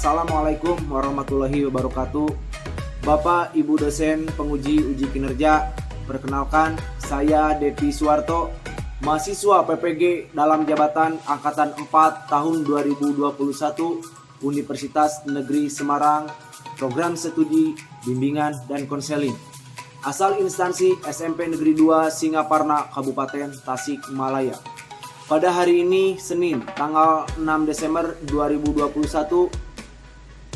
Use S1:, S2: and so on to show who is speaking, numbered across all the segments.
S1: Assalamualaikum warahmatullahi wabarakatuh. Bapak, Ibu dosen penguji uji kinerja, perkenalkan saya Devi Suwarto, mahasiswa PPG dalam jabatan Angkatan 4 tahun 2021 Universitas Negeri Semarang, program studi bimbingan dan konseling. Asal instansi SMP Negeri 2 Singaparna, Kabupaten Tasikmalaya. Pada hari ini, Senin, tanggal 6 Desember 2021,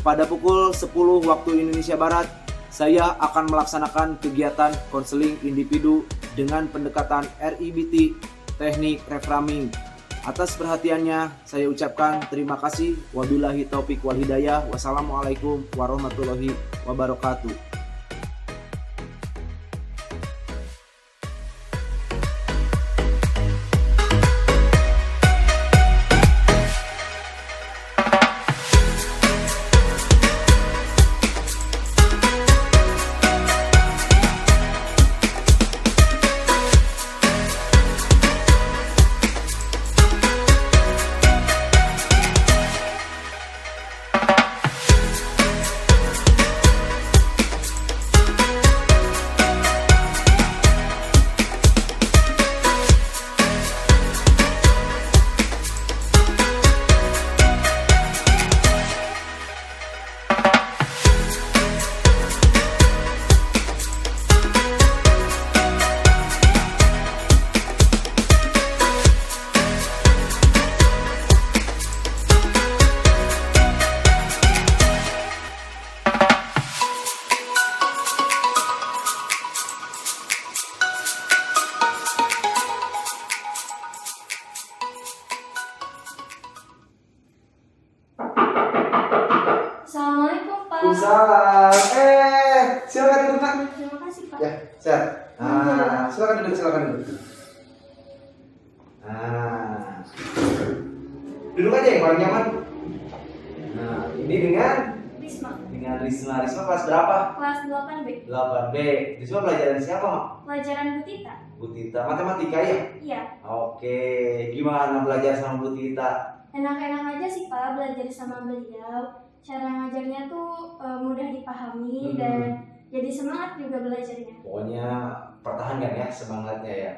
S1: pada pukul 10 waktu Indonesia Barat, saya akan melaksanakan kegiatan konseling individu dengan pendekatan RIBT, teknik reframing. Atas perhatiannya, saya ucapkan terima kasih. Wabillahi taufik wal hidayah. Wassalamualaikum warahmatullahi wabarakatuh.
S2: Assalamualaikum, Pak.
S3: Waalaikumsalam. Silakan duduk, Nak.
S2: Terima kasih, Pak.
S3: Ya, sehat. Silakan duduk. Duduk aja yang paling nyaman. Nah, ini dengan
S2: Risma,
S3: Risma. Risma kelas berapa?
S2: kelas 8B.
S3: 8B. Risma pelajaran siapa, Mak?
S2: Pelajaran Bu Tita.
S3: Bu Tita. Matematika ya?
S2: Iya,
S3: Oke. Gimana belajar sama Bu Tita?
S2: enak-enak aja sih, Pak, belajar sama beliau. Cara ngajarnya tuh mudah dipahami dan jadi semangat juga belajarnya.
S3: Pokoknya pertahankan ya semangatnya ya.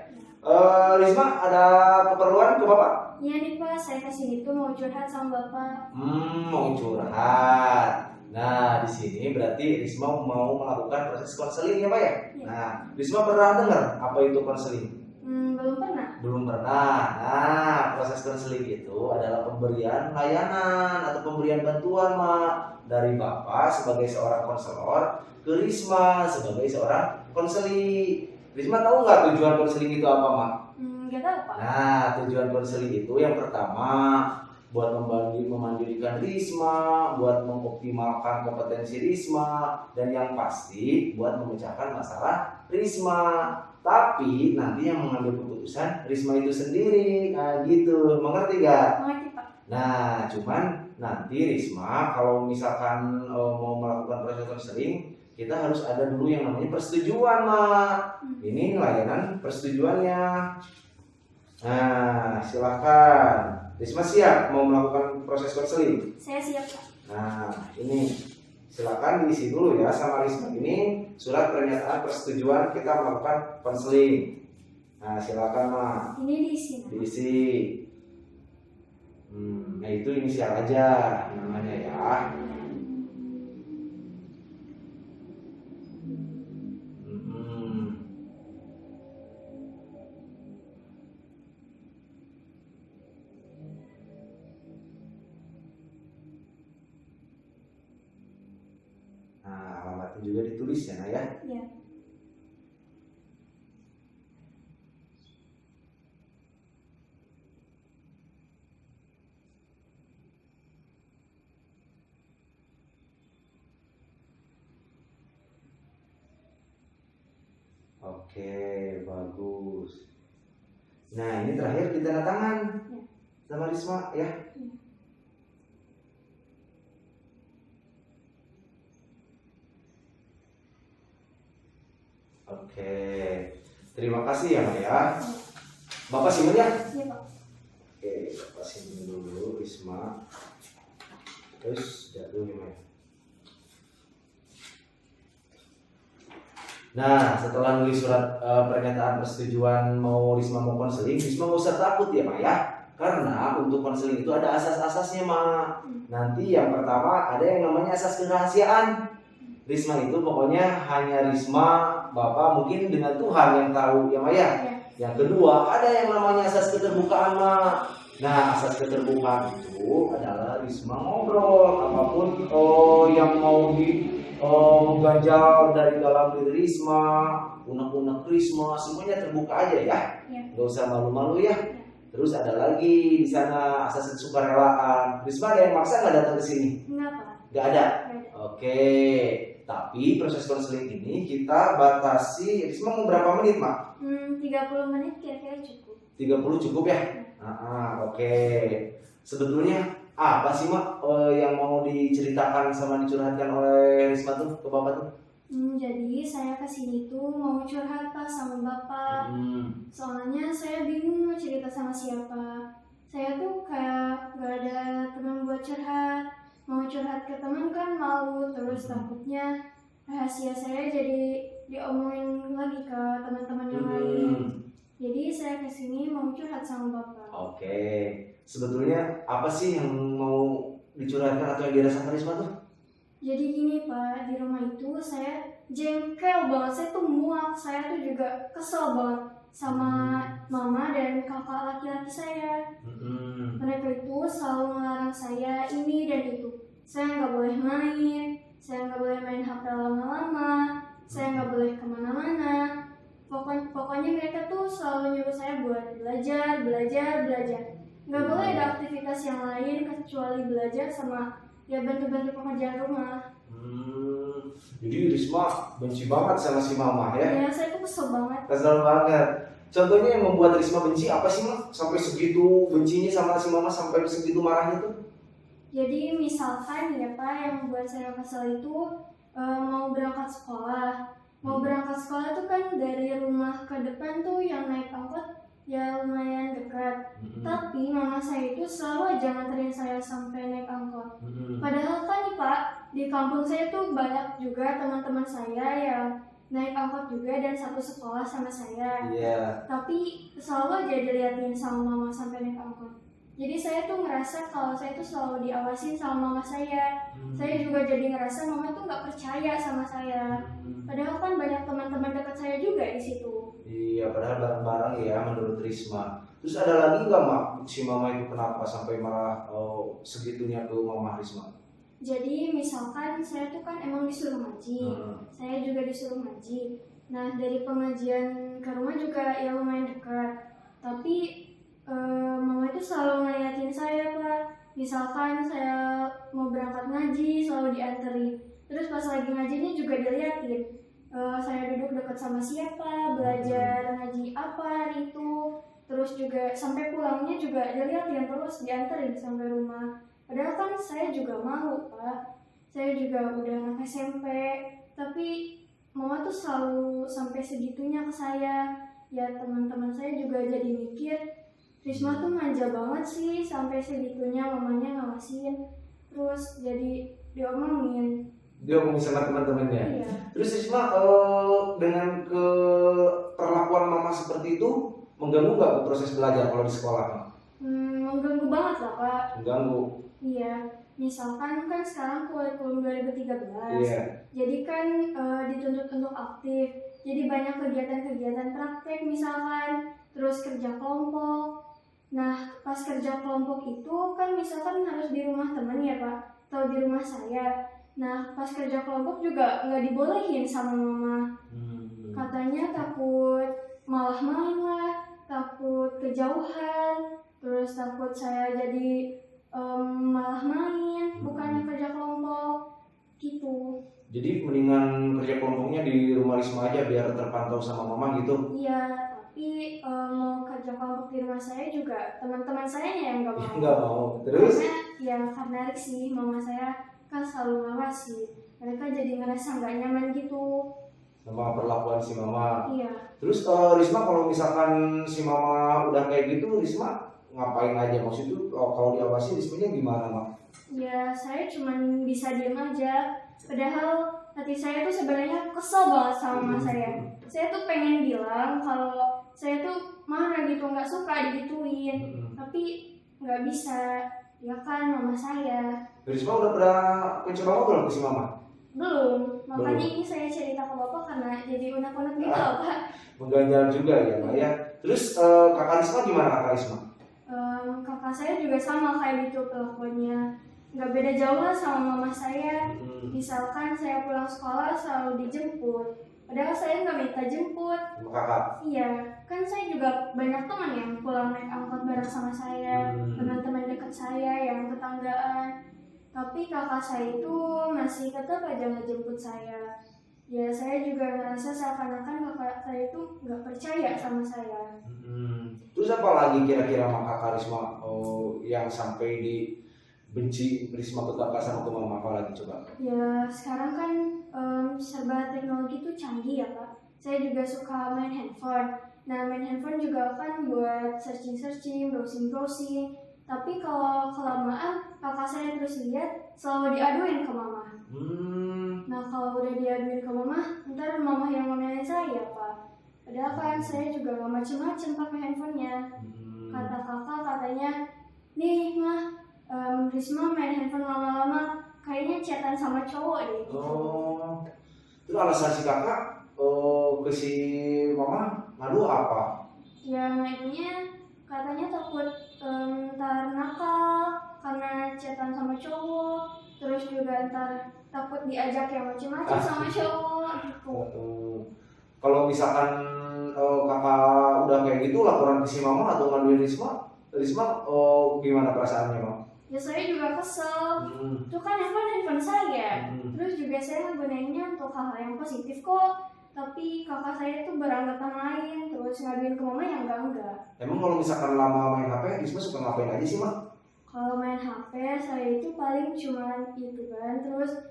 S3: Risma, ada keperluan ke Bapak?
S2: Iya nih, Pak, saya kesini tuh mau curhat sama Bapak.
S3: Mau curhat. Nah, di sini berarti Risma mau melakukan proses konseling ya, Pak ya?
S2: Iya.
S3: Nah, Risma pernah dengar apa itu konseling?
S2: Belum pernah.
S3: Belum pernah. Nah, proses konseling itu adalah pemberian layanan atau pemberian bantuan, Mak, dari Bapak sebagai seorang konselor ke Risma sebagai seorang konseli. Risma tahu nggak tujuan konseling itu apa, Mak?
S2: Nggak tahu, Pak.
S3: Nah, tujuan konseling itu yang pertama buat memandirikan Risma, buat mengoptimalkan kompetensi Risma, dan yang pasti buat memecahkan masalah Risma. Tapi nanti yang mengambil keputusan Risma itu sendiri, nah gitu, mengerti gak?
S2: Mengerti, Pak.
S3: Nah, cuman nanti Risma kalau misalkan mau melakukan proses konseling, kita harus ada dulu yang namanya persetujuan, Mak. Ini layanan persetujuannya. Nah, silahkan. Risma siap mau melakukan proses konseling?
S2: Saya siap, Pak.
S3: Nah, ini silakan diisi dulu ya sama Risma. Ini surat pernyataan persetujuan kita melakukan konseling. Nah, silakan, Mak.
S2: Ini diisi.
S3: Diisi. Nah, itu inisial aja namanya ya. Nah, alamatnya juga ditulis ya, Nak ya.
S2: Iya.
S3: Oke, bagus. Nah, ini terakhir di tanda tangan sama Risma ya. Oke, terima kasih ya, Mak ya. Bapak simpen ya.
S2: Iya, Pak.
S3: Oke, Bapak simpen dulu Risma. Terus jatuh gimana? Nah, setelah nulis surat pernyataan persetujuan mau Risma mau konseling, Risma nggak usah takut ya Mak ya. Karena untuk konseling itu ada asas-asasnya Mak. Nanti yang pertama ada yang namanya asas kerahasiaan. Risma itu pokoknya hanya Risma, Bapak mungkin dengan Tuhan yang tahu ya Mak ya. Yang kedua ada yang namanya asas keterbukaan Mak. Nah, asas keterbukaan itu adalah Risma ngobrol apapun yang mau ganjal dari dalam diri Risma, unek-unek Risma, semuanya terbuka aja ya. Nggak usah malu-malu ya. Terus ada lagi di sana asas kesukarelaan. Risma ada yang maksa nggak datang ke sini?
S2: Enggak, Pak.
S3: Nggak ada. Oke. Tapi proses konseling ini kita batasi. Risma mau berapa menit, Mak?
S2: 30 menit kira-kira cukup.
S3: 30 cukup ya? Oke. Sebetulnya apa sih Mak yang mau diceritakan sama dicurhatkan oleh Risma tuh ke Bapak tuh?
S2: Jadi saya kesini tuh mau curhat Pak sama Bapak. Soalnya saya bingung mau cerita sama siapa. Saya tuh kayak gak ada teman buat curhat. Mau curhat ke teman kan malu, terus takutnya rahasia saya jadi diomongin lagi ke teman-teman yang lain. Jadi saya kesini mau curhat sama Bapak.
S3: Oke. Sebetulnya apa sih yang mau dicurhatkan atau yang dirasakan Risma tuh?
S2: Jadi gini Pak, di rumah itu saya jengkel banget, saya tuh muak, saya tuh juga kesel banget sama mama dan kakak laki-laki saya. Mereka itu selalu melarang saya ini dan itu. Saya nggak boleh main, saya nggak boleh main HP lama-lama, saya nggak boleh kemana-mana. Pokoknya mereka tuh selalu nyuruh saya buat belajar. Nggak boleh ada aktivitas yang lain kecuali belajar sama ya bantu-bantu pekerjaan rumah.
S3: Jadi Risma benci banget sama si mama ya?
S2: Ya saya tuh kesel banget.
S3: Kesel banget. Contohnya yang membuat Risma benci apa sih Mak? Sampai segitu bencinya sama si mama, sampai segitu marahnya tuh?
S2: Jadi misalkan ya Pak, yang membuat saya kesel itu mau berangkat sekolah. Mau berangkat sekolah tuh kan dari rumah ke depan tuh yang naik angkot ya lumayan dekat. Tapi mama saya itu selalu aja nganterin saya sampai naik angkot. Padahal kan nih Pak, di kampung saya tuh banyak juga teman-teman saya yang naik angkot juga dan satu sekolah sama saya. Tapi selalu aja diliatin sama mama sampai naik angkot. Jadi saya tuh ngerasa kalau saya tuh selalu diawasin sama mama saya. Saya juga jadi ngerasa mama tuh nggak percaya sama saya. Padahal kan banyak teman-teman dekat saya juga di situ.
S3: Iya, padahal bareng-bareng ya menurut Risma. Terus ada lagi nggak Mak, si mama itu kenapa sampai marah segitunya ke mama Risma?
S2: Jadi misalkan saya tuh kan emang disuruh ngaji. Saya juga disuruh ngaji. Nah dari pengajian ke rumah juga ya lumayan dekat. Tapi mama itu selalu ngeliatin saya Pak. Misalkan saya mau berangkat ngaji selalu dianterin. Terus pas lagi ngajinya juga diliatin. Saya duduk dekat sama siapa, belajar ngaji apa hari itu. Terus juga sampai pulangnya juga diliatin terus dianterin sampai rumah. Padahal kan saya juga mau Pak. Saya juga udah anak SMP. Tapi mama tuh selalu sampai segitunya ke saya. Ya teman-teman saya juga jadi mikir, Risma tuh manja banget sih sampai segitunya mamanya ngawasin. Terus jadi diomongin.
S3: Diomongin sama teman-temannya.
S2: Iya.
S3: Terus Risma dengan perlakuan mama seperti itu mengganggu nggak ke proses belajar kalau di sekolah?
S2: Mengganggu banget lah Pak.
S3: Mengganggu.
S2: Iya. Misalkan kan sekarang kurikulum 2013.
S3: Iya.
S2: Jadi kan dituntut untuk aktif. Jadi banyak kegiatan-kegiatan praktek misalkan, terus kerja kelompok. Nah, pas kerja kelompok itu kan misalkan harus di rumah teman ya Pak, atau di rumah saya. Nah, pas kerja kelompok juga nggak dibolehin sama mama. Katanya takut malah main lah, takut kejauhan, terus takut saya jadi malah main, bukannya kerja kelompok gitu.
S3: Jadi mendingan kerja kelompoknya di rumah Risma aja biar terpantau sama mama gitu?
S2: Iya, tapi mau kerja kelompok di rumah saya juga teman-teman saya yang nggak mau.
S3: Nggak mau. Terus?
S2: Karena sih mama saya kan selalu ngawasi. Mereka jadi ngerasa nggak nyaman gitu.
S3: Sama perlakuan si mama.
S2: Iya.
S3: Terus Risma kalau misalkan si mama udah kayak gitu, Risma ngapain aja? Maksudnya kalau diawasi Rismanya gimana, Mak?
S2: Ya saya cuman bisa diam aja. Padahal hati saya tuh sebenarnya kesel banget sama mama saya. Saya tuh pengen bilang kalau saya tuh marah gitu, nggak suka digituin. Tapi nggak bisa, ya kan mama saya.
S3: Risma udah pernah mencoba ngobrol ke si Mama?
S2: Belum, makanya ini saya cerita ke bapak karena jadi unek-unek gitu loh Pak.
S3: Mengganjal juga ya, Mbak ya. Terus kakak Risma gimana, kakak Risma?
S2: Kakak saya juga sama kayak gitu kelakuannya, nggak beda jauh lah sama mama saya. Misalkan saya pulang sekolah selalu dijemput, padahal saya nggak minta jemput.
S3: Sama kakak?
S2: Iya, kan saya juga banyak teman yang pulang naik angkot bareng sama saya, teman-teman dekat saya yang tetanggaan. Tapi kakak saya itu masih tetap aja ngejemput saya. Ya saya juga ngerasa seakan-akan kakak saya itu nggak percaya sama saya.
S3: Terus apa lagi kira-kira sama kakak Risma yang sampai dibenci Risma ke kakak sama ke mama, apa lagi coba?
S2: Ya sekarang kan serba teknologi itu canggih ya Pak. Saya juga suka main handphone. Nah main handphone juga kan buat searching-searching, browsing-browsing. Tapi kalau kelamaan kakak saya terus lihat selalu diaduin ke mama. Nah kalau udah diaduin ke mama, ntar mama yang ngomelin saya Pak. Padahal kan saya juga gak macem-macem pakai handphonenya. Kata kakak katanya, nih mah Risma main handphone lama-lama kayaknya chatan sama cowok deh.
S3: Oh, terus alasan si kakak ke si mama ngadu apa?
S2: Ya ngadunya katanya takut ntar nakal karena chatan sama cowok, terus juga ntar takut diajak yang macem-macem sama cowok gitu.
S3: Kalau misalkan kakak udah kayak gitu laporan ke si mama atau ngaduin Risma gimana perasaannya, Bang?
S2: Ya saya juga kesel. Itu kan handphone saya. Terus juga saya ngegunainnya untuk hal-hal yang positif kok. Tapi kakak saya tuh beranggapan lain, terus ngaduin ke mama yang enggak.
S3: Emang kalau misalkan lama main HP, Risma suka ngapain aja sih, Mak?
S2: Kalau main HP saya itu paling cuma YouTubean, terus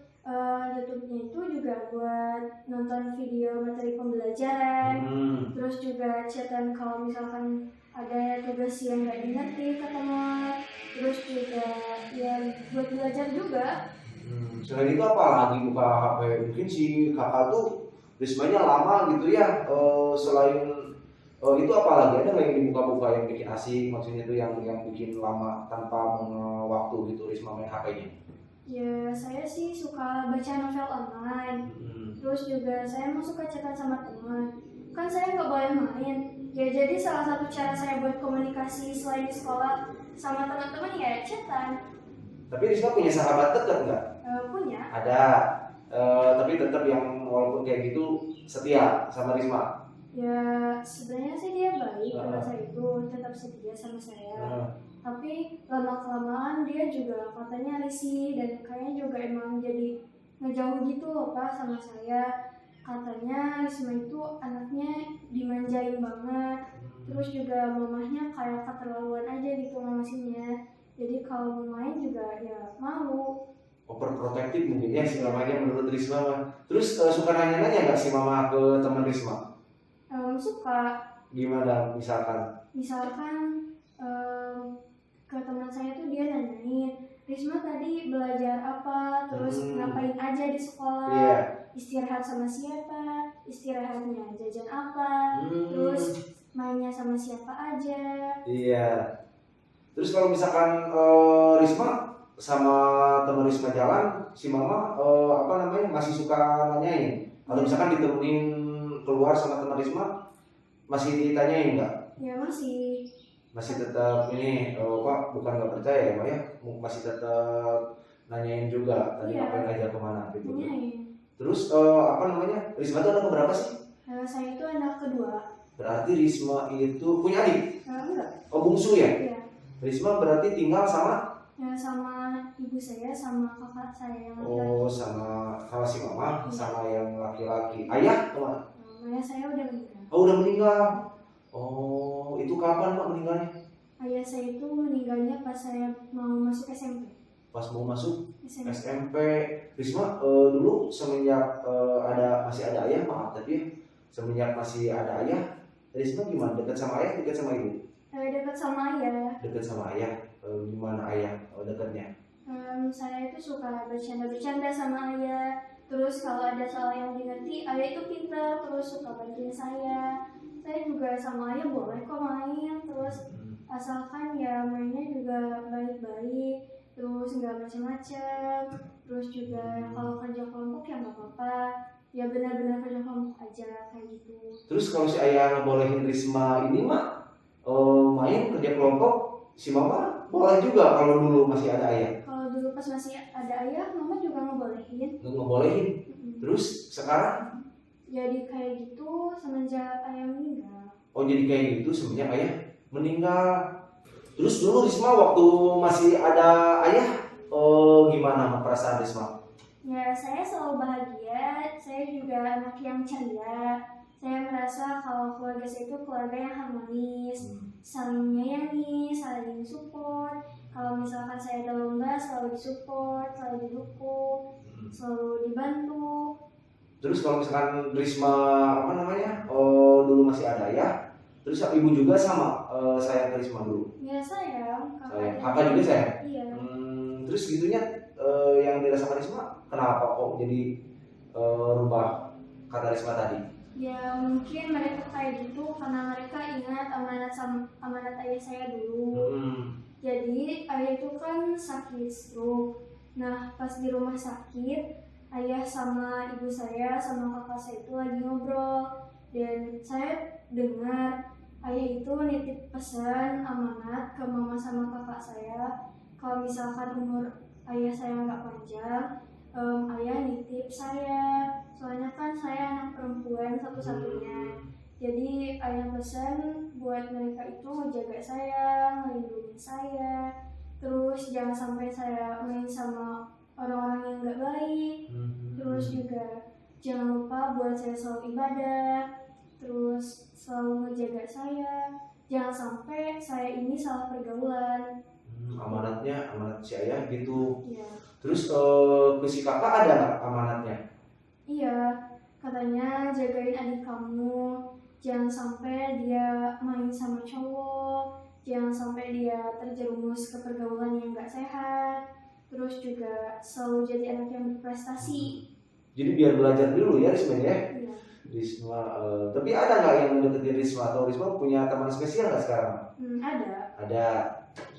S2: YouTube-nya itu juga buat nonton video materi pembelajaran. Terus juga chatan kalau misalkan ada tugas yang nggak dimengerti ketemu. Terus juga ya buat belajar juga.
S3: Selain itu apa lagi buka HP? Mungkin si kakak tuh Rismanya lama gitu ya. Selain itu apa lagi? Ada nggak yang dibuka-buka yang bikin asik? Maksudnya itu yang bikin lama tanpa waktu gitu Risma main HP-nya?
S2: Ya saya sih suka baca novel online. Terus juga saya mau suka chatan sama teman. Kan saya nggak boleh main. Ya jadi salah satu cara saya buat komunikasi selain di sekolah sama teman-teman ya chatan.
S3: Tapi Risma punya sahabat dekat nggak?
S2: Punya.
S3: Ada. Tapi tetap yang walaupun kayak gitu setia sama Risma.
S2: Ya sebenarnya sih dia baik karena saya itu tetap setia sama saya. Tapi lama-kelamaan dia juga katanya risih dan kayaknya juga emang jadi ngejauh gitu loh Pak sama saya. Katanya Risma itu anaknya dimanjain banget. Terus juga mamahnya kayak keterlaluan aja gitu ngawasinya. Jadi kalau mau main juga ya malu.
S3: Overprotective mungkin ya si mamanya menurut Risma. Terus suka nanya-nanya nggak si mama ke teman Risma?
S2: Suka.
S3: Gimana misalkan?
S2: Misalkan ke teman saya tuh dia nanyain, Risma tadi belajar apa, terus ngapain aja di sekolah, istirahat sama siapa, istirahatnya jajan apa, terus mainnya sama siapa aja. Iya.
S3: Terus kalau misalkan Risma sama teman Risma jalan, si mama masih suka nanyain. Kalau misalkan ditemenin keluar sama teman Risma, masih ditanyain nggak?
S2: Ya masih.
S3: Masih tetap ini Pak bukan nggak percaya ya Pak ya, masih tetap nanyain juga tadi ngapain aja kemana gitu.
S2: Nanyain.
S3: Terus Risma itu anak berapa sih?
S2: Saya itu anak kedua.
S3: Berarti Risma itu punya adik?
S2: Enggak.
S3: Oh bungsu ya?
S2: Iya.
S3: Risma berarti tinggal sama?
S2: Sama ibu saya sama kakak saya yang laki-laki.
S3: Oh sama si mama sama yang laki-laki. Ayah kemana?
S2: Ayah saya udah meninggal.
S3: Oh udah meninggal. Oh itu kapan Pak meninggalnya?
S2: Ayah saya itu meninggalnya pas saya mau masuk SMP.
S3: Pas mau masuk SMP. Risma dulu semenjak masih ada ayah, maaf tapi semenjak masih ada ayah, Risma gimana? Dekat sama ayah, dekat sama ibu?
S2: Dekat sama ayah.
S3: Dekat sama ayah. Gimana ayah dekatnya?
S2: Saya itu suka bercanda-bercanda sama ayah. Terus kalau ada soal yang dimengerti, ayah itu pintar, terus suka bantuin saya. Saya juga sama ayah boleh kok main, terus asalkan ya mainnya juga baik-baik, terus nggak macam-macam, terus juga kalau kerja kelompok ya nggak apa-apa, ya benar-benar kerja kelompok aja kayak gitu.
S3: Terus kalau si ayah ngebolehin Risma ini mah main kerja kelompok, si mama boleh juga kalau dulu masih ada ayah.
S2: Kalau dulu pas masih ada ayah, mama juga ngebolehin.
S3: Ngebolehin. Terus sekarang?
S2: Jadi kayak gitu semenjak ayah meninggal.
S3: Oh jadi kayak gitu semenjak ayah meninggal. Terus dulu Risma waktu masih ada ayah, gimana perasaan Risma?
S2: Ya saya selalu bahagia, saya juga anak yang ceria. Saya merasa kalau keluarga saya itu keluarga yang harmonis, saling menyayangi, saling support. Kalau misalkan saya ada lomba selalu disupport, selalu didukung, selalu dibantu.
S3: Terus kalau misalkan Risma dulu masih ada ya, terus ibu juga sama sayang ke Risma dulu.
S2: Ya sayang,
S3: Kakak juga sayang.
S2: Iya.
S3: Terus gitunya yang dirasakan Risma, kenapa kok jadi rubah kata Risma tadi?
S2: Ya mungkin mereka kayak gitu karena mereka ingat amanat ayah saya dulu. Jadi ayah itu kan sakit stroke. Nah pas di rumah sakit, ayah sama ibu saya sama kakak saya itu lagi ngobrol, dan saya dengar ayah itu nitip pesan amanat ke mama sama kakak saya. Kalau misalkan umur ayah saya nggak panjang, ayah nitip saya, soalnya kan saya anak perempuan satu-satunya. Jadi ayah pesan buat mereka itu ngejaga saya, melindungi saya, terus jangan sampai saya main sama orang-orang yang nggak baik. Terus juga jangan lupa buat saya selalu ibadah, terus selalu ngejaga saya, jangan sampai saya ini salah pergaulan.
S3: Amanat si ayah gitu.
S2: Iya.
S3: Terus ke si kakak ada nggak amanatnya?
S2: Iya, katanya jagain adik kamu, jangan sampai dia main sama cowok, jangan sampai dia terjerumus ke pergaulan yang nggak sehat. Terus juga selalu jadi anak yang berprestasi.
S3: Jadi biar belajar dulu ya Risma ya.
S2: Iya.
S3: Risma, tapi ada nggak yang deketin Risma atau Risma punya teman spesial nggak sekarang?
S2: Ada.
S3: Ada,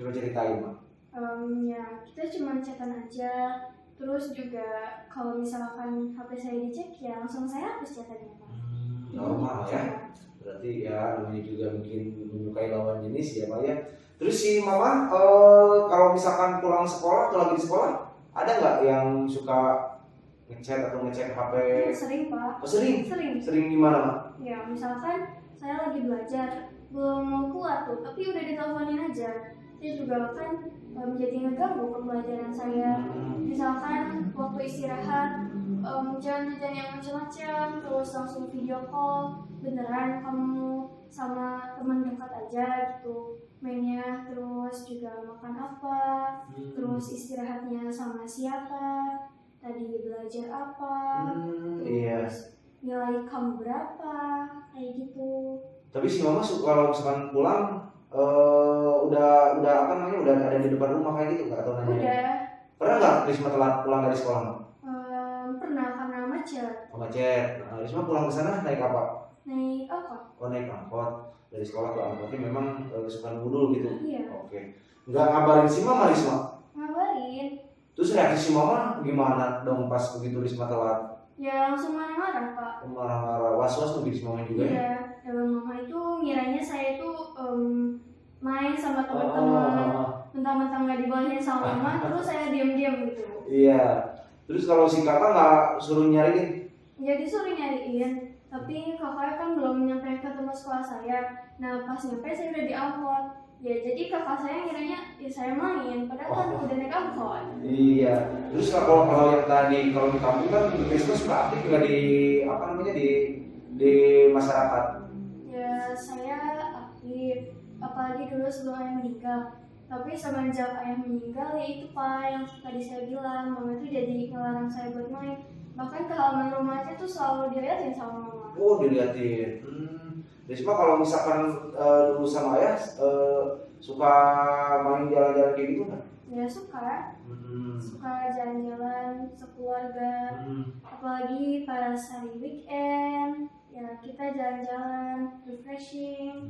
S3: coba ceritain Mak.
S2: Ya kita cuma chatan aja. Terus juga kalau misalkan HP saya dicek ya langsung saya hapus chatannya Pak.
S3: Normal ya. Berarti ya namanya juga mungkin menyukai lawan jenis ya Pak ya. Terus si Mama kalau misalkan pulang sekolah atau lagi di sekolah, ada nggak yang suka ngechat atau ngecek HP?
S2: Sering Pak.
S3: Oh sering? Sering gimana Mak?
S2: Ya misalkan saya lagi belajar, belum mau keluar tuh, tapi udah diteleponin aja. Dia juga kan menjadi ngeganggu pembelajaran saya. Misalkan waktu istirahat, jangan yang macam-macam, terus langsung video call, beneran kamu sama teman dekat aja gitu mainnya, terus juga makan apa, terus istirahatnya sama siapa, tadi belajar apa, terus nilai kamu berapa, kayak gitu.
S3: Tapi si Mama kalau misalkan pulang udah ada di depan rumah kayak gitu nggak atau nanya?
S2: Udah.
S3: Pernah nggak Risma telat pulang dari sekolah?
S2: Pernah karena macet.
S3: Macet. Nah, Risma pulang ke sana naik apa?
S2: Naik apa?
S3: Oh naik angkot dari sekolah ke angkotnya memang suka nundul gitu.
S2: Iya.
S3: Oke. Nggak ngabarin si Mama Risma?
S2: Ngabarin.
S3: Terus reaksi si Mama gimana dong pas begitu Risma telat?
S2: Ya langsung marah-marah Pak.
S3: Marah-marah, was-was mungkin si Mama juga ya?
S2: Iya. Mama itu ngiranya saya itu main sama teman-teman, mentang-mentang nggak dibolehin sama mama, terus saya diam-diam gitu.
S3: Iya. Terus kalau si kakak nggak suruh nyariin?
S2: Jadi suruh nyariin, tapi kakak kan belum nyampe ke tempat sekolah saya. Nah pas nyampe saya udah di angkot. Ya jadi kakak saya ngiranya ya saya main, padahal kan udah naik angkot.
S3: Iya. Terus kalau yang tadi kalau di kampung kan Risma suka aktif nggak di masyarakat?
S2: Ya saya aktif, apalagi dulu sebelum ayah meninggal. Tapi semenjak ayah meninggal ya itu Pak yang tadi saya bilang, mama itu jadi ngelarang saya buat main. Bahkan ke halaman rumahnya tuh selalu dilihatin sama mama.
S3: Oh dilihatin. Risma kalau misalkan dulu sama ayah Suka main jalan-jalan kayak gitu kan?
S2: Ya suka, suka jalan-jalan sekeluarga,
S3: Hmm.
S2: apalagi pas hari weekend, ya kita jalan-jalan, refreshing,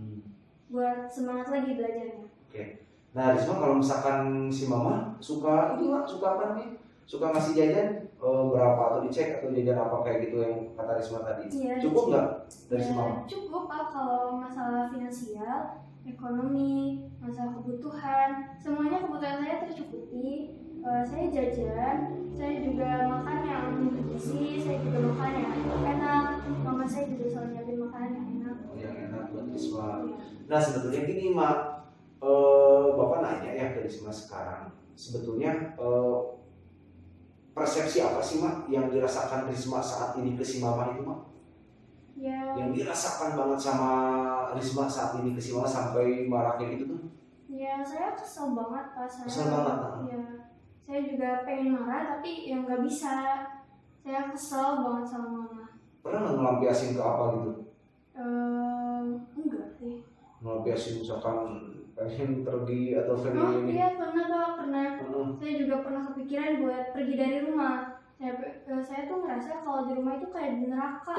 S2: buat semangat lagi belajarnya.
S3: Oke. Nah, Risma kalau misalkan si Mama suka ini nggak, suka apa namanya? Suka ngasih jajan berapa atau dicek atau jajan apa kayak gitu yang kata Risma tadi?
S2: Iya,
S3: Cukup nggak dari si
S2: ya,
S3: Mama?
S2: cukup Pak kalau masalah finansial, ekonomi, masalah kebutuhan, semuanya kebutuhan saya tercukupi. Saya jajan, saya juga makan yang bergizi, saya juga makan yang enak. Mama saya juga selalu nyiapin makanan yang enak.
S3: Yang enak buat Risma.
S2: Iya.
S3: Nah, sebetulnya gini, Mak. Bapak nanya ya ke Risma sekarang. Sebetulnya persepsi apa sih, Mak, yang dirasakan Risma saat ini ke si Mama itu, Mak?
S2: Ya,
S3: Yang dirasakan banget sama Risma saat ini ke si Mama sampai marah kayak gitu tuh?
S2: ya saya kesel banget pas saya.
S3: Kesel banget,
S2: Ya, saya juga pengen marah tapi yang nggak bisa. Saya kesel banget sama mama.
S3: Pernah nggak ngelampiasin ke apa gitu?
S2: Enggak sih.
S3: Ngelampiasin misalkan pengen pergi atau pengen
S2: Oh
S3: ini?
S2: iya pernah Pak, pernah.
S3: Heeh.
S2: Saya juga pernah kepikiran buat pergi dari rumah. Saya tuh ngerasa kalau di rumah itu kayak di neraka.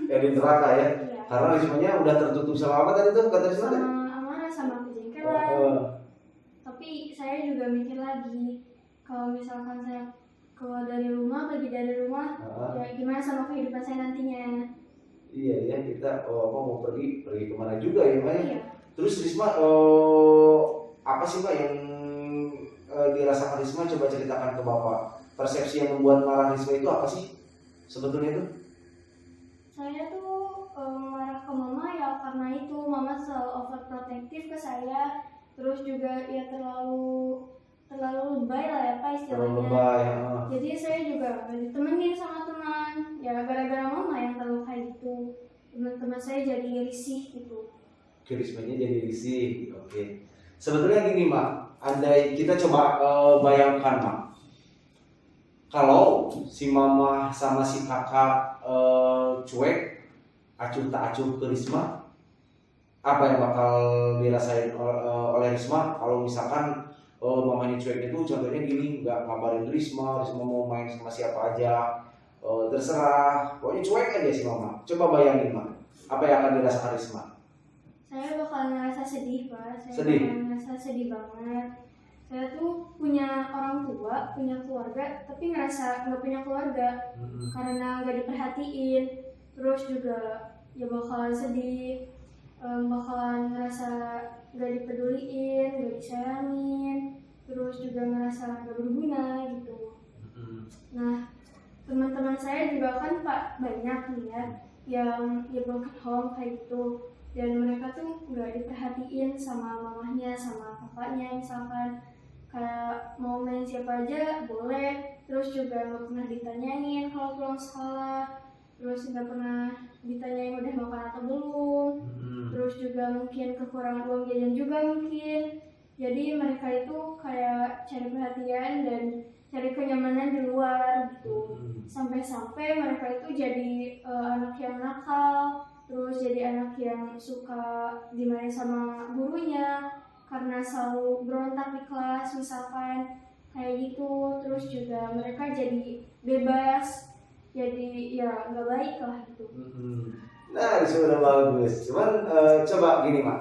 S3: Ya di neraka ya.
S2: Iya.
S3: Karena Rismanya udah tertutup sama apa tadi tuh kata Risma tadi?
S2: Sama amarah, sama kejengkelan.
S3: Heeh.
S2: Tapi saya juga mikir lagi, kalau misalkan saya keluar dari rumah, pergi dari rumah,
S3: Heeh.
S2: ya gimana sama kehidupan saya nantinya?
S3: Iya ya, kita apa mau pergi kemana juga ya, Mbak ya?
S2: Iya.
S3: Terus Risma apa sih, Mbak, yang dirasakan Risma, coba ceritakan ke Bapak. Persepsi yang membuat marah Risma itu apa sih sebetulnya itu?
S2: Saya tuh marah ke mama ya karena itu mama selalu overprotective ke saya, terus juga ya terlalu lebay lah ya Pak istilahnya.
S3: Terlalu lebay. Heeh.
S2: Jadi saya juga gak ditemenin sama teman, ya gara-gara mama yang terlalu kayak gitu. Teman-teman saya jadi risih gitu.
S3: Oke, Rismanya jadi risih. Oke. Sebetulnya gini, Mak. Andai kita coba bayangkan, Mak. Kalau si Mama sama si Kakak cuek, acuh tak acuh ke Risma, apa yang bakal dirasain oleh Risma kalau misalkan mamanya cuek itu, contohnya gini, nggak ngabarin Risma mau main sama siapa aja, terserah, pokoknya cuek aja si Mama. Coba bayangin, Mak, apa yang akan dirasakan Risma?
S2: Saya bakal ngerasa sedih Pak, saya
S3: Sedih?
S2: bakal ngerasa sedih banget. Saya tuh punya orang tua, punya keluarga, tapi ngerasa nggak punya keluarga karena nggak diperhatiin. Terus juga ya bakalan sedih, bakalan ngerasa nggak dipeduliin, nggak disayangin, terus juga ngerasa nggak berguna gitu. Nah, teman-teman saya juga kan Pak banyak nih ya yang ya broken home kayak gitu, dan mereka tuh nggak diperhatiin sama mamahnya, sama kakaknya misalkan. Kayak mau main siapa aja boleh, terus juga nggak pernah ditanyain kalau pulang sekolah, terus nggak pernah ditanyain udah makan atau belum, terus juga mungkin kekurangan uang jajan juga mungkin. Jadi mereka itu kayak cari perhatian dan cari kenyamanan di luar gitu, sampai-sampai mereka itu jadi anak yang nakal, terus jadi anak yang suka dimarahin sama gurunya karena selalu berontak di kelas misalkan kayak gitu. Terus juga mereka jadi bebas, jadi ya nggak baik lah gitu.
S3: Nah, itu udah bagus. Cuman coba gini, Mak,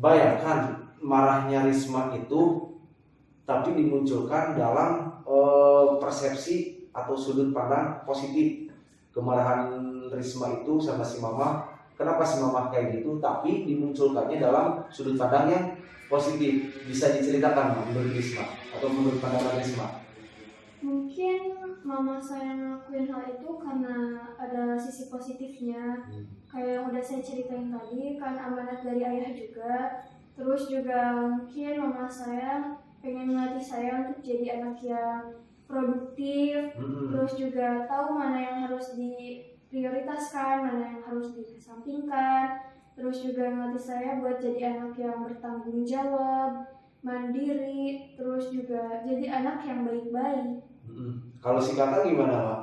S3: bayangkan marahnya Risma itu tapi dimunculkan dalam persepsi atau sudut pandang positif. Kemarahan Risma itu sama si Mama, kenapa si Mama kayak gitu, tapi dimunculkannya dalam sudut pandang yang positif. Bisa diceritakan, Mak, menurut Risma atau menurut pandangan Risma?
S2: Mungkin mama saya ngelakuin hal itu karena ada sisi positifnya, kayak yang udah saya ceritain tadi, kan amanat dari ayah juga. Terus juga mungkin mama saya pengen melatih saya untuk jadi anak yang produktif, terus juga tahu mana yang harus diprioritaskan, mana yang harus dikesampingkan. Terus juga melatih saya buat jadi anak yang bertanggung jawab, mandiri, terus juga jadi anak yang baik-baik.
S3: Kalau si kakak gimana, Mak?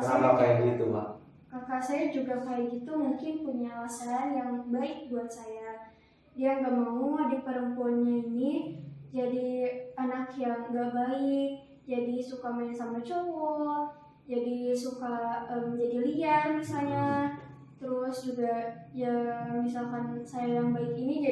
S3: Kenapa kayak gitu, Mak?
S2: Kakak saya juga kayak gitu, mungkin punya alasan yang baik buat saya. dia nggak mau adik perempuannya ini jadi anak yang nggak baik, jadi suka main sama cowok, jadi suka jadi liar misalnya. Terus juga ya misalkan saya yang baik ini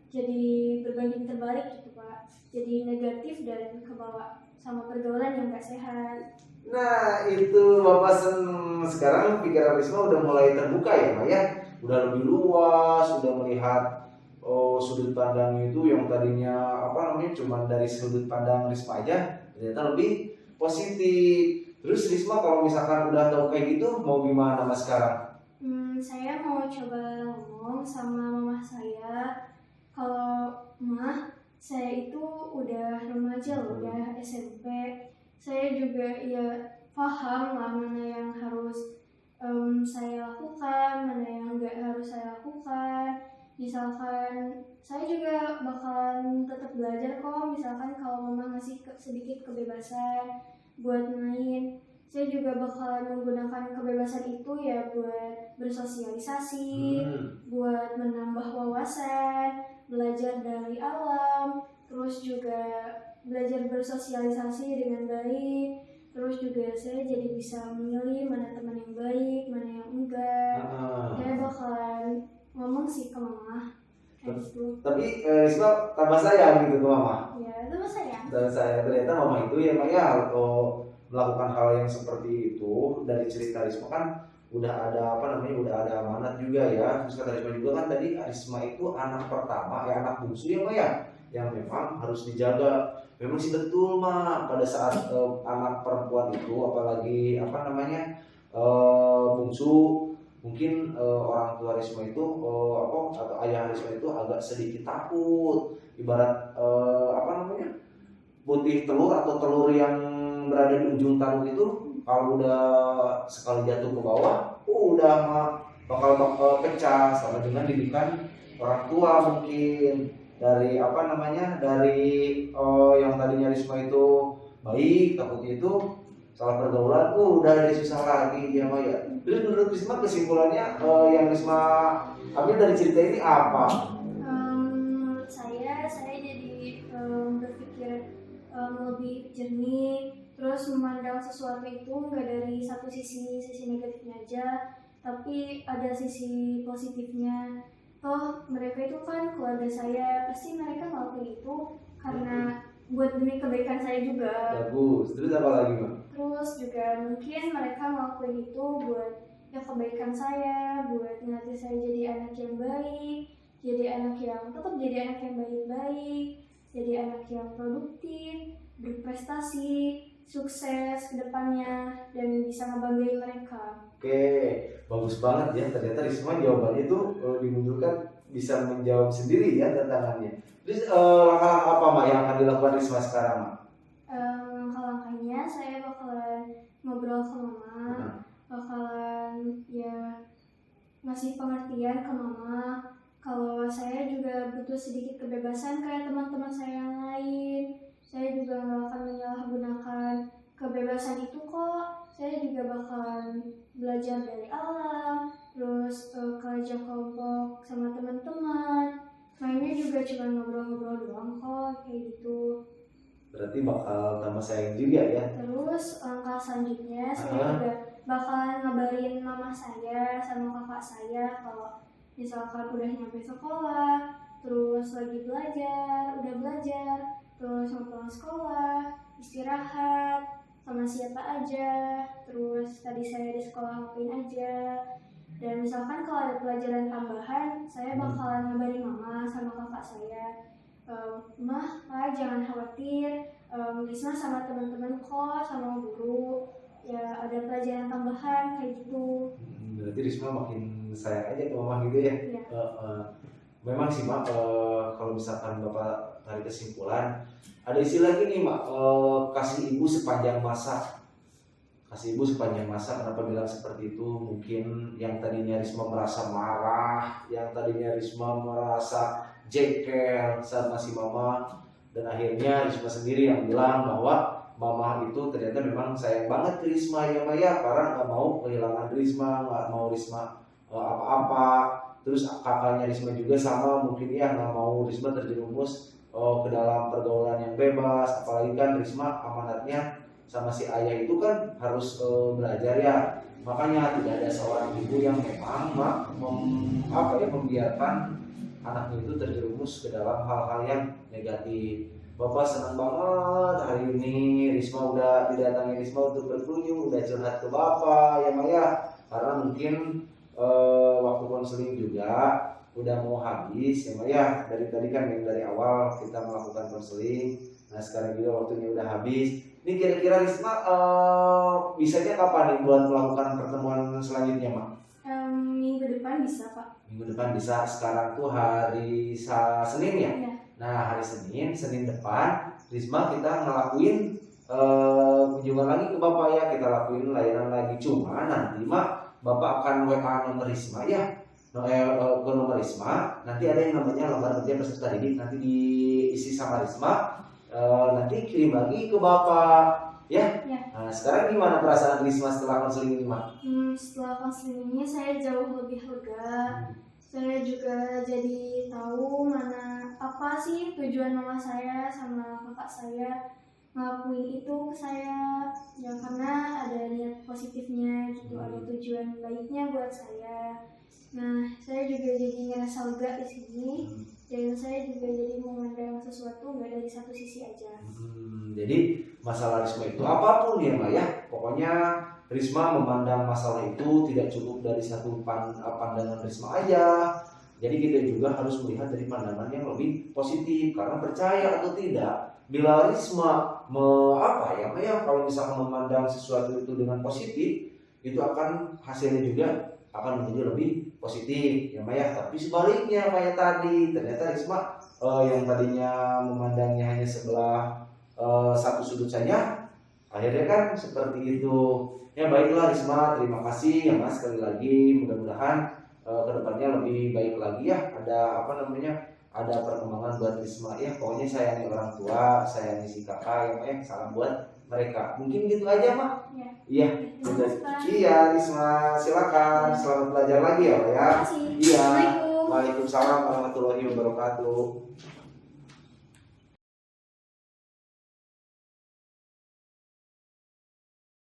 S2: jadi berbanding terbalik gitu Pak, jadi negatif dan kebawa sama pergaulan yang gak sehat.
S3: Nah itu Bapak seneng, sekarang pikiran Risma udah mulai terbuka ya Pak ya, udah lebih luas, udah melihat sudut pandang itu yang tadinya cuma dari sudut pandang Risma aja ternyata lebih positif. Terus Risma kalau misalkan udah tahu kayak gitu mau gimana Mas sekarang?
S2: Saya mau coba ngomong sama mama saya kalau mah saya itu udah remaja loh, udah SMP. Saya juga ya paham lah mana yang harus saya lakukan, mana yang nggak harus saya lakukan. Misalkan saya juga bakalan tetap belajar kok, misalkan kalau mama ngasih sedikit kebebasan buat main, saya juga bakalan menggunakan kebebasan itu ya buat bersosialisasi, buat menambah wawasan, belajar dari alam, terus juga belajar bersosialisasi dengan baik. Terus juga saya jadi bisa memilih mana teman yang baik, mana yang enggak. Saya bakalan ngomong sih ke mama kayak gitu.
S3: Tapi Risma tambah sayang gitu ke mama.
S2: Ya, itu sayang.
S3: Dan saya ternyata mama itu ya Maya melakukan hal yang seperti itu. Dari cerita Risma kan udah ada udah ada amanat juga ya. Terus kata Risma juga kan tadi Risma itu anak pertama ya, anak bungsu ya Maya, yang memang harus dijaga. Memang sih betul mah pada saat anak perempuan itu apalagi bungsu, mungkin orang tua Risma itu atau ayah Risma itu agak sedikit takut, ibarat putih telur atau telur yang berada di ujung tanduk itu kalau udah sekali jatuh ke bawah udah bakal pecah, sama dengan didikan orang tua mungkin dari yang tadinya Risma itu baik, takutnya itu salah pergaulan udah ada susah lagi dia mah ya. Terus menurut Risma kesimpulannya yang Risma ambil dari cerita ini apa?
S2: Menurut saya jadi berpikir lebih jernih, terus memandang sesuatu itu nggak dari satu sisi negatifnya aja, tapi ada sisi positifnya. Toh mereka itu kan keluarga saya, pasti mereka ngelakuin itu karena buat demi kebaikan saya juga.
S3: Bagus. Terus apa lagi Mbak?
S2: Terus juga mungkin mereka ngelakuin itu buat ya kebaikan saya, buat ngelatih saya jadi anak yang baik, jadi anak yang tetap jadi anak yang baik-baik, jadi anak yang produktif, berprestasi, sukses ke depannya, dan bisa ngebanggain mereka.
S3: Oke, bagus banget ya. Ternyata Risma jawabannya itu dimundurkan bisa menjawab sendiri ya tantangannya. Terus langkah-langkah apa Mak yang akan dilakukan Risma sekarang Mak?
S2: Langkah-langkahnya saya bakalan ngobrol ke mama, bakalan ya ngasih pengertian ke mama kalau saya juga butuh sedikit kebebasan kayak teman-teman saya yang lain. Saya juga nggak akan menyalahgunakan kebebasan itu kok. Saya juga bakalan belajar dari alam, terus kerja kelompok sama teman-teman. Mainnya juga cuma ngobrol-ngobrol doang kok, kayak gitu.
S3: Berarti bakal tambah sayang juga ya.
S2: Terus langkah selanjutnya saya juga bakalan ngabarin mama saya sama kakak saya kalau misalkan udah nyampe sekolah, terus lagi belajar, udah belajar, terus mau pulang sekolah, istirahat, sama siapa aja, terus tadi saya di sekolah ngapain aja. Dan misalkan kalau ada pelajaran tambahan, saya bakalan ngabarin mama sama kakak saya, Mah, Pak, jangan khawatir, Risma sama teman-teman kok, sama guru, ya ada pelajaran tambahan kayak gitu.
S3: Berarti Risma makin sayang aja ke mama gitu ya.
S2: Ya.
S3: Memang sih Mak, kalau misalkan Bapak tarik kesimpulan, ada istilah gini Mak, kasih ibu sepanjang masa. Kasih ibu sepanjang masa, kenapa bilang seperti itu? Mungkin yang tadinya Risma merasa marah, yang tadinya Risma merasa jengkel saat masih mama, dan akhirnya Risma sendiri yang bilang bahwa mama itu ternyata memang sayang banget ke Risma ya Maya, karena nggak mau kehilangan Risma, nggak mau Risma apa-apa. terus kakaknya Risma juga sama mungkin ya nggak mau Risma terjerumus ke dalam pergaulan yang bebas, apalagi kan Risma amanatnya sama si ayah itu kan harus belajar ya, makanya tidak ada seorang ibu yang memang membiarkan anaknya itu terjerumus ke dalam hal-hal yang negatif. Bapak senang banget hari ini Risma udah didatangi Risma untuk berkunjung, udah curhat ke Bapak ya Maya, karena mungkin waktu konseling juga udah mau habis ya Maya. Dari tadi kan yang dari awal kita melakukan konseling, nah sekarang juga waktunya udah habis. Ini kira-kira Risma bisanya kapan nih buat melakukan pertemuan selanjutnya Mak?
S2: Minggu depan bisa Pak.
S3: Minggu depan bisa. Sekarang tuh hari Senin ya?
S2: Iya.
S3: Nah hari Senin depan Risma kita ngelakuin kunjungan lagi ke Bapak ya, kita lakuin layanan lagi. Cuma nanti Mak, Bapak akan WA nomor Risma ya, ke nomor Risma. Nanti ada yang namanya lembar kerja peserta didik, nanti diisi sama Risma, nanti kirim lagi ke Bapak ya.
S2: Ya.
S3: Nah sekarang gimana perasaan Risma setelah konseling ini Mak?
S2: Setelah konselingnya saya jauh lebih lega. Saya juga jadi tahu apa sih tujuan mama saya sama kakak saya ngelakuin itu ke saya ya, karena ada niat positifnya gitu, ada tujuan baiknya buat saya. Nah saya juga jadi ngerasa lega di sini, dan saya juga jadi memandang sesuatu nggak dari satu sisi aja.
S3: Jadi masalah Risma itu apapun ya Mbak ya, pokoknya Risma memandang masalah itu tidak cukup dari satu pandangan Risma aja. Jadi kita juga harus melihat dari pandangan yang lebih positif, karena percaya atau tidak, bila Risma kalau misalkan memandang sesuatu itu dengan positif, itu akan hasilnya juga akan menjadi lebih positif ya Maya. Tapi sebaliknya kayak tadi, ternyata Risma yang tadinya memandangnya hanya sebelah satu sudut saja, akhirnya kan seperti itu ya. Baiklah Risma, terima kasih ya Mas sekali lagi, mudah-mudahan kedepannya lebih baik lagi ya, ada perkembangan buat Risma ya. Pokoknya sayangi orang tua, sayangi si kakak ya, salam buat mereka. Mungkin gitu aja Mak. Iya. Iya Risma, silakan, selamat belajar lagi ya Pak ya.
S2: Terima kasih.
S3: Iya.
S2: Assalamualaikum.
S3: Waalaikumsalam warahmatullahi wabarakatuh.